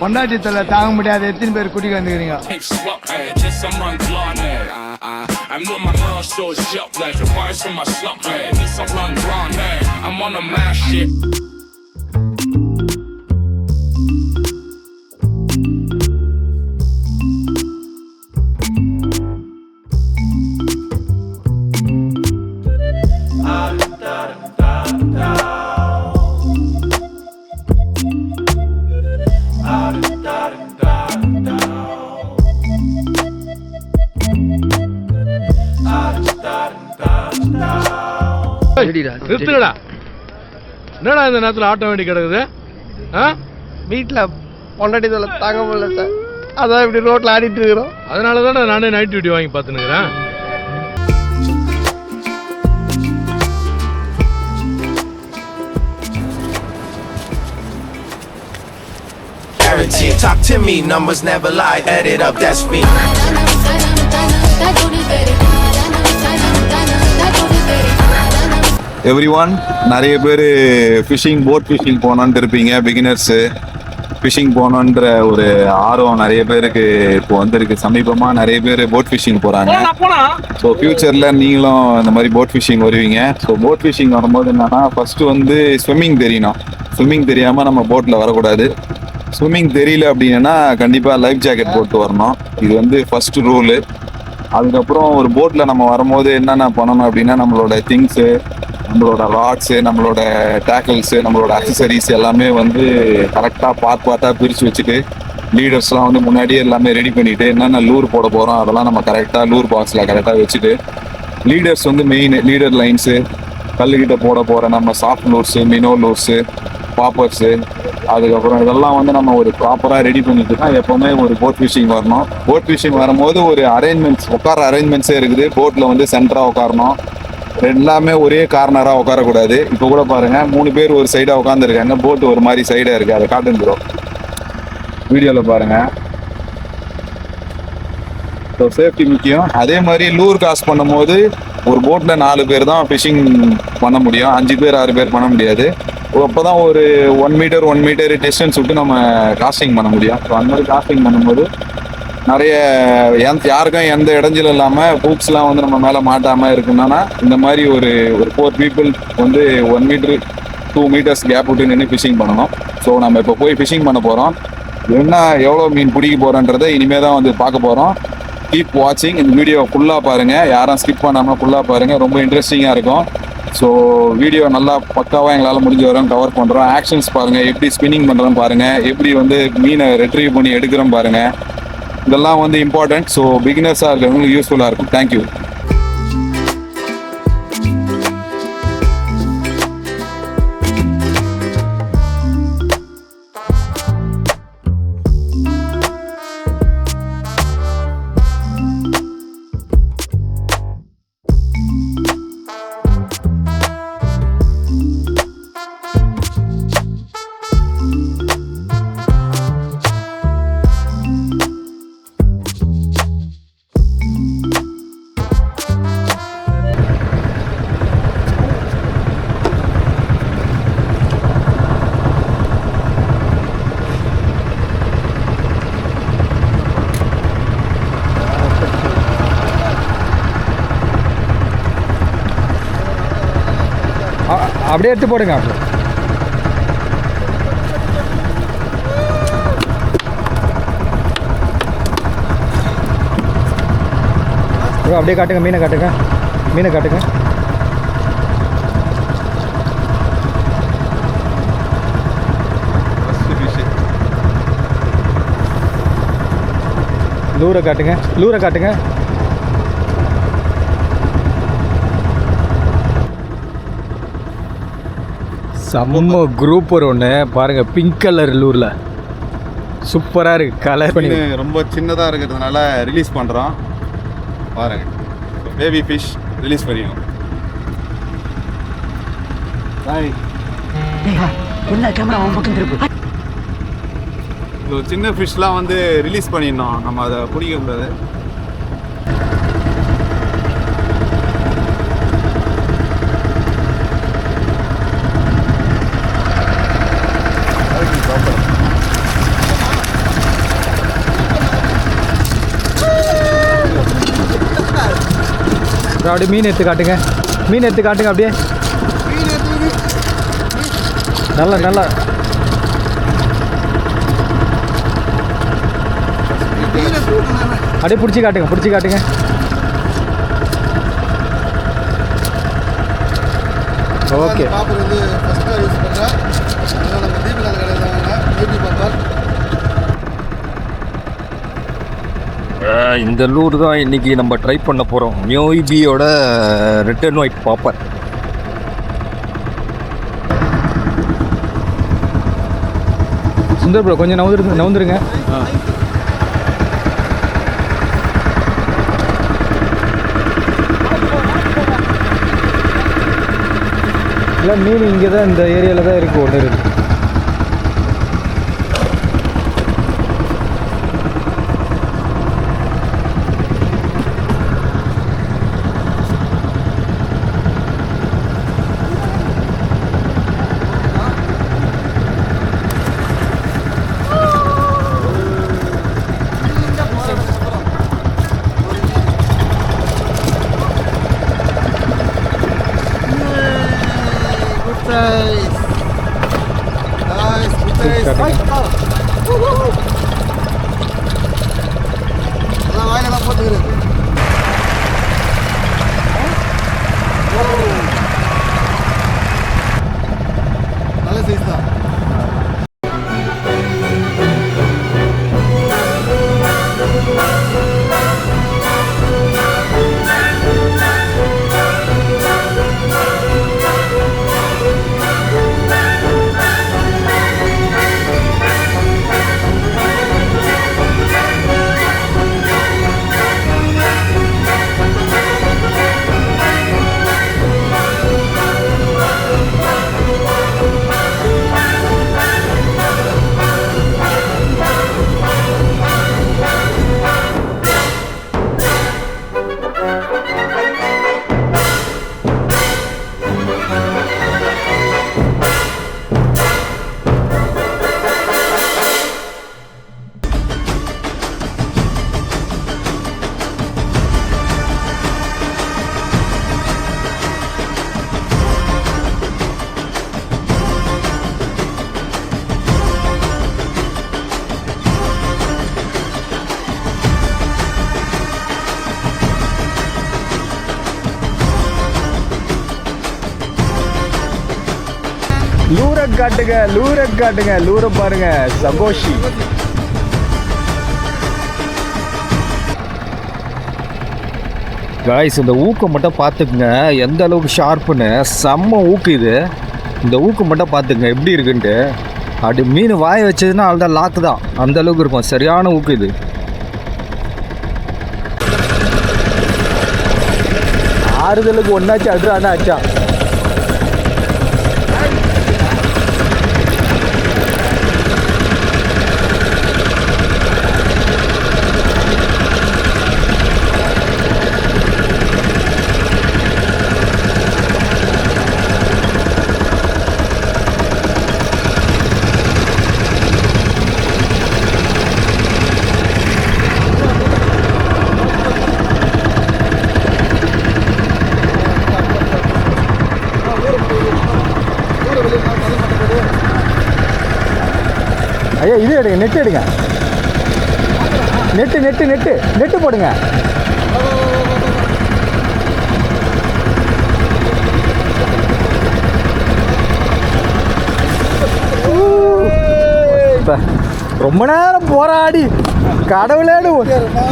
பொண்டாட்டி தொல்லை தாங்க முடியாத எத்தனை பேர் குடிக்க வந்துக்கிறீங்க? I'm with my girl, so shut like the voice from my slump man. This a run wrong man. I'm on a mad shit. நிறுத்துங்கடா. என்னடா இந்த நேரத்தில் ஆட்ட வேண்டி கிடக்குது? வீட்டில் பொண்டாட்டி தொலை தாங்க முடியல சார், அதான் இப்படி ரோட்டில் ஆடிட்டு இருக்கிறோம். அதனால தானே நானே நைட் டியூட்டி வாங்கி பார்த்துனுக்குறேன். Talk to me, numbers never lie, add it up, that's me. Everyone, நிறைய பேர் ஃபிஷிங் போட் ஃபிஷிங் போகணுன்ட்டு இருப்பீங்க. பிகினர்ஸு ஃபிஷிங் போகணுன்ற ஒரு ஆர்வம் நிறைய பேருக்கு இப்போ வந்திருக்கு. சமீபமாக நிறைய பேர் போட் ஃபிஷிங் போகிறாங்க. ஸோ ஃப்யூச்சரில் நீங்களும் இந்த மாதிரி போட் ஃபிஷிங் வருவீங்க. ஸோ போட் ஃபிஷிங் வரும்போது என்னென்னா, ஃபஸ்ட்டு வந்து ஸ்விம்மிங் தெரியணும். ஸ்விம்மிங் தெரியாமல் நம்ம போட்டில் வரக்கூடாது. ஸ்விம்மிங் தெரியல அப்படின்னா கண்டிப்பாக லைஃப் ஜாக்கெட் போட்டு வரணும். இது வந்து ஃபஸ்ட்டு ரூலு. அதுக்கப்புறம் ஒரு போட்டில் நம்ம வரும்போது என்னென்ன பண்ணணும் அப்படின்னா, நம்மளோட திங்ஸு, நம்மளோட ராட்ஸு, நம்மளோட டேக்கிள்ஸு, நம்மளோட அக்சசரிஸ் எல்லாமே வந்து கரெக்டாக பார்ட்டாக பிரித்து வச்சுட்டு, லீடர்ஸ்லாம் வந்து முன்னாடியே எல்லாமே ரெடி பண்ணிவிட்டு, என்னென்ன லூர் போட போகிறோம் அதெல்லாம் நம்ம கரெக்டாக லூர் பாக்ஸில் கரெக்டாக வச்சுட்டு, லீடர்ஸ் வந்து மெயின் லீடர் லைன்ஸு, கல்லுக்கிட்ட போட போகிற நம்ம சாஃப்ட் லூர்ஸு, மினோ லூர்ஸு, பாப்பர்ஸு, அதுக்கப்புறம் இதெல்லாம் வந்து நம்ம ஒரு ப்ராப்பராக ரெடி பண்ணிட்டு தான் எப்போவுமே ஒரு போட் ஃபிஷிங் வரணும். போட் ஃபிஷிங் வரும்போது ஒரு அரேஞ்ச்மெண்ட்ஸ், உட்கார அரேஞ்ச்மெண்ட்ஸே இருக்குது. போட்டில் வந்து சென்டராக உட்காரணும், எல்லாமே ஒரே கார்னராக உட்காரக்கூடாது. இப்போ கூட பாருங்கள், 3 பேர் ஒரு சைடாக உட்காந்துருக்காங்க. போட்டு ஒரு மாதிரி சைடாக இருக்குது, அதை காட்டுந்துடும் வீடியோவில் பாருங்கள். ஸோ சேஃப்டி முக்கியம். அதே மாதிரி லூர் காஸ்ட் பண்ணும்போது ஒரு போட்டில் 4 பேர் தான் ஃபிஷிங் பண்ண முடியும். 5 பேர் 6 பேர் பண்ண முடியாது. அப்போ தான் ஒரு 1 மீட்டர் டிஸ்டன்ஸ் விட்டு நம்ம காஸ்டிங் பண்ண முடியும். ஸோ அந்த மாதிரி காஸ்டிங் பண்ணும்போது நிறைய யாருக்கும் எந்த இடைஞ்சலும் இல்லாமல் ஹூக்ஸ்லாம் வந்து நம்ம மேலே மாட்டாமல் இருக்குன்னா, இந்த மாதிரி ஒரு 4 பீப்புள் வந்து 1 மீட்டர் 2 மீட்டர்ஸ் கேப் விட்டு நின்று ஃபிஷிங் பண்ணணும். ஸோ நம்ம இப்போ போய் ஃபிஷிங் பண்ண போகிறோம். எவ்வளோ மீன் பிடிக்க போகிறோன்றதை இனிமேல் தான் வந்து பார்க்க போகிறோம். கீப் வாட்சிங். இந்த வீடியோ ஃபுல்லாக பாருங்கள், யாரும் ஸ்கிப் பண்ணாமல் ஃபுல்லாக பாருங்கள். ரொம்ப இன்ட்ரெஸ்டிங்காக இருக்கும். ஸோ வீடியோ நல்லா பக்காவாக எங்களால் முடிஞ்ச வரையும் கவர் பண்ணுறோம். ஆக்ஷன்ஸ் பாருங்கள், எப்படி ஸ்பின்னிங் பண்ணுறோம் பாருங்கள், எப்படி வந்து மீனை ரெட்ரீவ் பண்ணி எடுக்கிறோம் பாருங்கள். இதெல்லாம் வந்து இம்பார்ட்டன்ட். ஸோ பிகினர்ஸாக இருக்கிறவங்களுக்கு யூஸ்ஃபுல்லாக இருக்கும். தேங்க்யூ. அப்படியே எடுத்து போடுங்க. அப்படியே காட்டுங்க, மீனை காட்டுங்க, மீனை காட்டுங்க. லூரை காட்டுங்க, லூரை காட்டுங்க. செம்ம குரூப் ஒன்று பாருங்கள், பிங்க் கலர் லூரில் சூப்பராக இருக்குது. கலர் பண்ணி ரொம்ப சின்னதாக இருக்கிறதுனால ரிலீஸ் பண்ணுறோம் பாருங்கள். பேபி ஃபிஷ் ரிலீஸ் பண்ணிடுவோம். சின்ன ஃபிஷ்லாம் வந்து ரிலீஸ் பண்ணிடணும், நம்ம அதை பிடிக்க கூடாது. ஒரு அப்படியே மீன் எடுத்து காட்டுங்க, மீன் எடுத்து காட்டுங்க அப்படியே. நல்லா நல்லா அப்படியே பிடிச்சி காட்டுங்க, பிடிச்சி காட்டுங்க. ஓகே. பாப்பர் வந்து ஃபர்ஸ்ட் கிளாஸ் யூஸ் பண்ணுறேன். அதனால் நம்ம தீபிகால கடையில் வாங்கினேன் பேபி பாப்பர். இந்த லூர் தான் இன்றைக்கி நம்ம ட்ரை பண்ண போகிறோம். மியோபியோட ரெட் அண்ட் ஒயிட் பாப்பர். சுந்தர் ப்ரோ கொஞ்சம் நவுந்துருங்க. இல்லை மீன் இங்கே தான் இந்த ஏரியாவில் தான் இருக்குது, ஒன்று இருக்குது. அதான் வாயிலெல்லாம் போட்டுக்கிறது. நல்ல சைஸ் தான். லூரை காட்டுங்க, லூரை காட்டுங்க, லூரை பாருங்க. சகோஷி காய்ஸ், இந்த ஊக்கம் மட்டும் பார்த்துக்குங்க எந்த அளவுக்கு ஷார்ப்புன்னு. செம்ம ஊக்கு இது. இந்த ஊக்கம் மட்டும் பார்த்துக்குங்க எப்படி இருக்குன்ட்டு. அப்படி மீன் வாய வச்சதுன்னா அதுதான் லாக்கு தான், அந்த அளவுக்கு இருக்கும். சரியான ஊக்கு இது. ஆறுதலுக்கு ஒன்றாச்சு அடுறானா ஆச்சா. ஐயா இது எடுங்க, நெட்டு எடுங்க. நெட்டு நெட்டு நெட்டு நெட்டு போடுங்க. ரொம்ப நேரம் போராடி கடவுளேன்னு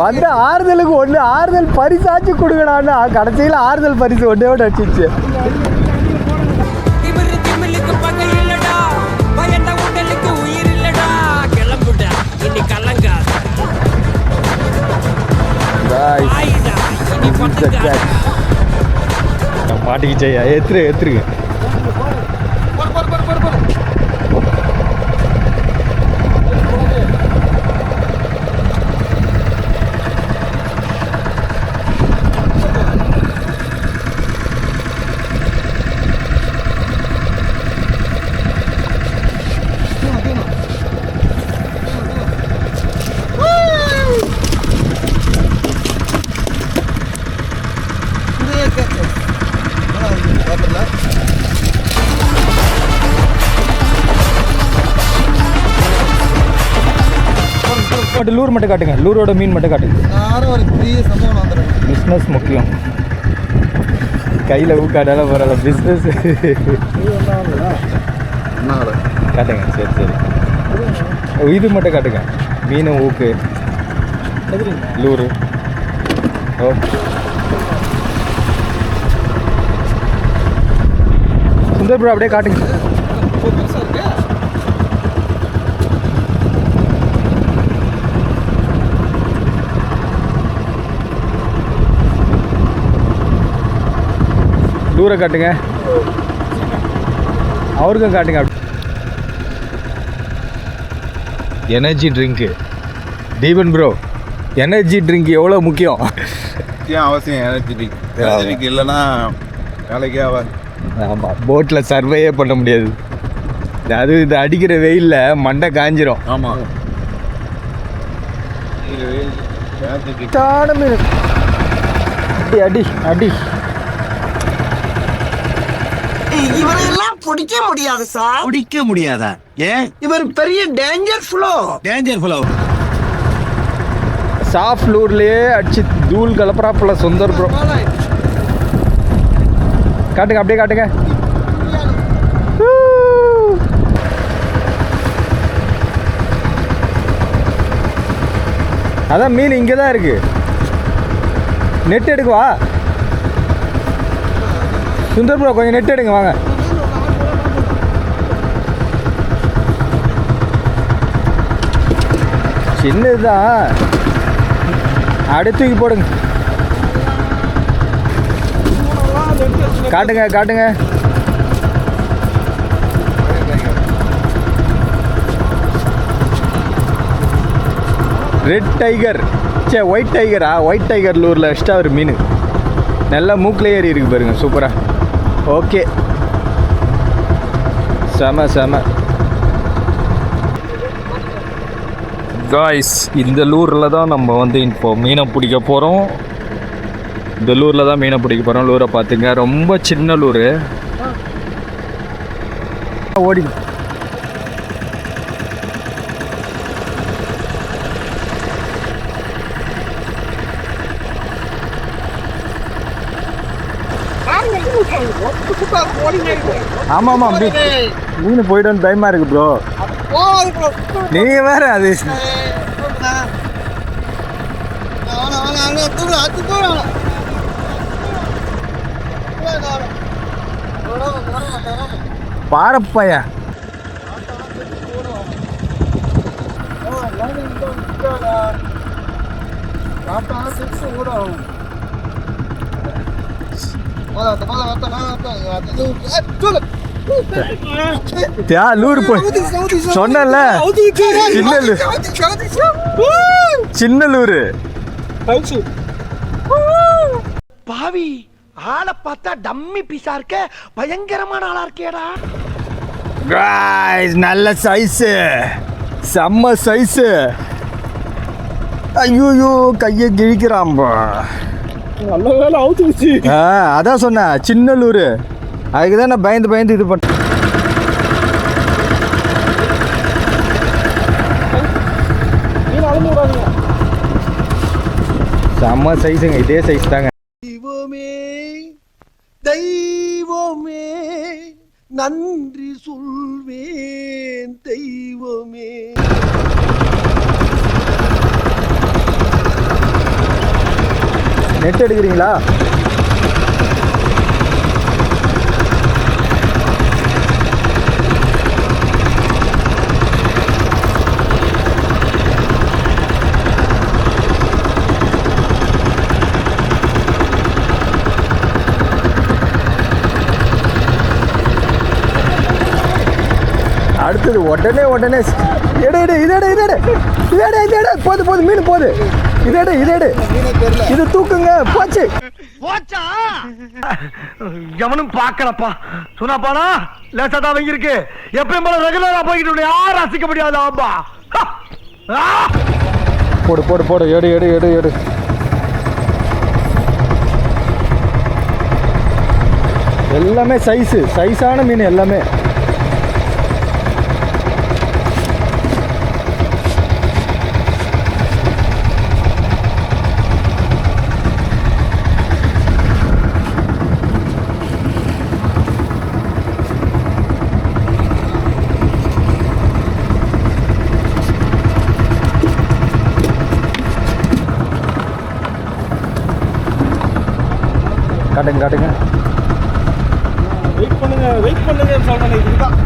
வந்து ஆறுதலுக்கு ஒன்று ஆறுதல் பரிசாச்சு கொடுக்கடான்னு கடைசியில் ஆறுதல் பரிசு ஒன்றே ஒன்று அடிச்சிச்சு. மாட்டிக்கிச்சையா, ஏத்துருங்க. மட்டும் காட்டுங்க. லூரோட மீன் மட்டும் காட்டுங்க. யாரும் ஒரு பெரிய சம்பவம் வந்துடும். பிஸ்னஸ் முக்கியம். கையில் ஊக்காடால பரவாயில்ல, பிஸ்னஸ் காட்டுங்க. சரி சரி, இது மட்டும் காட்டுங்க. மீன் ஊக்கு லூரு. ஓகே சுந்தர் ப்ரோ அப்படியே காட்டுங்க. லூரை காட்டுங்க, அவருக்கும் காட்டுங்க. Energy drink Deepan bro, energy drink எவ்வளோ முக்கியம். அவசியம் எனர்ஜி ட்ரிங்க் இல்லைன்னா வேலைக்கே ஆகாது. ஆமாம், போட்டில் சர்வையே பண்ண முடியாது. அது இது அடிக்கிற வெயிலில் மண்டை காஞ்சிரும். ஆமாம், அடி அடி அடி. இவரெல்லாம் பிடிக்க முடியாது சார். பிடிக்க முடியாதா? ஏன்? இவர் பெரிய டேஞ்சர் ஃப்ளோ. சாஃப்ட் லூர்லேயே அடிச்சு தூள் கலப்பராப்புல சுந்தர் ப்ரோ. காட்டுங்க, அப்படியே காட்டுங்க. அதான் மீன் இங்கே தான் இருக்கு. நெட் எடுக்குவா சுந்தர் ப்ரோ, கொஞ்சம் நெட் எடுங்க வாங்க. சின்னதுதான், அடுத்து போடுங்க. காட்டுங்க காட்டுங்க. ரெட் டைகர், சே ஒயிட் டைகரா? ஒயிட் டைகர் லூரில் எக்ஸ்ட்ரா ஒரு மீன் நல்லா மூக்கில் ஏறி இருக்கு பாருங்க, சூப்பராக. ஓகே, செம செம காய்ஸ். இந்த லூரில் தான் நம்ம வந்து இப்போ மீனை பிடிக்க போகிறோம். இந்த லூரில் தான் மீனை பிடிக்க போகிறோம். லூரை பார்த்துங்க, ரொம்ப சின்ன லூரு. ஓடி ஆமாம் ஆமாம், அப்படி மீன் போயிட்டு பயமாக இருக்கு ப்ரோ. நீங்கள் வேறு அது பாரப்பையா. லூர் போய் சொன்னல, சின்ன லூரு. பாவி, ஆளை பார்த்தா டம்மி பீஸா இருக்க, பயங்கரமான ஆளா இருக்கேடா. நல்ல சைஸு, செம்ம சைஸு. ஐயோ கையை கிழிக்கிறாம்பா. நல்ல வேலை அவுத்துச்சு. அதான் சொன்னேன் சின்ன லூரு, அதுக்கு தான் நான் பயந்து பயந்து இது பண்ண. செம்ம சைஸுங்க, இதே சைஸ் தாங்க. தெய்வமே தெய்வமே நன்றி சொல்வேன் தெய்வமே. நெட் எடுக்கிறீங்களா? அடுத்தது உடனே உடனே எடு எடு, இதெடு இதெடு இதெடு இதெடு, போது போது மீன் போது. இதெடு இதெடு, இது தூக்குங்க. போச்சு போச்சா? எவனும் பார்க்கலப்பா. சொன்னாப்பானா லேசா தான் வாங்கி இருக்கு. எப்பயும் போல ரெகுலரா போய்கிட்டு யாரும் ரசிக்க முடியாது. ஆம்பா போடு போடு போடு, எடு எடு எடு எடு. எல்லாமே சைஸு, சைஸான மீன் எல்லாமே. காட்டுங்க காட்டுங்க. வெயிட் பண்ணுங்க சொல்றேன் இதுதான்.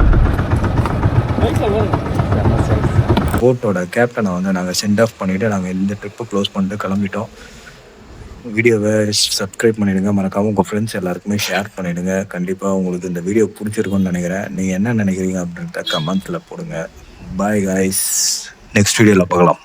போட்டோட கேப்டனை வந்து நாங்கள் சென்ட் ஆஃப் பண்ணிவிட்டு நாங்கள் இந்த ட்ரிப்பை க்ளோஸ் பண்ணிட்டு கிளம்பிட்டோம். வீடியோவை சப்ஸ்கிரைப் பண்ணிவிடுங்க, மறக்காமல் உங்கள் ஃப்ரெண்ட்ஸ் எல்லாருக்குமே ஷேர் பண்ணிவிடுங்க. கண்டிப்பாக உங்களுக்கு இந்த வீடியோ பிடிச்சிருக்குன்னு நினைக்கிறேன். நீங்கள் என்ன நினைக்கிறீங்க அப்படின்றத கமெண்ட்டில் போடுங்க. பாய் காய்ஸ், நெக்ஸ்ட் வீடியோவில் பார்க்கலாம்.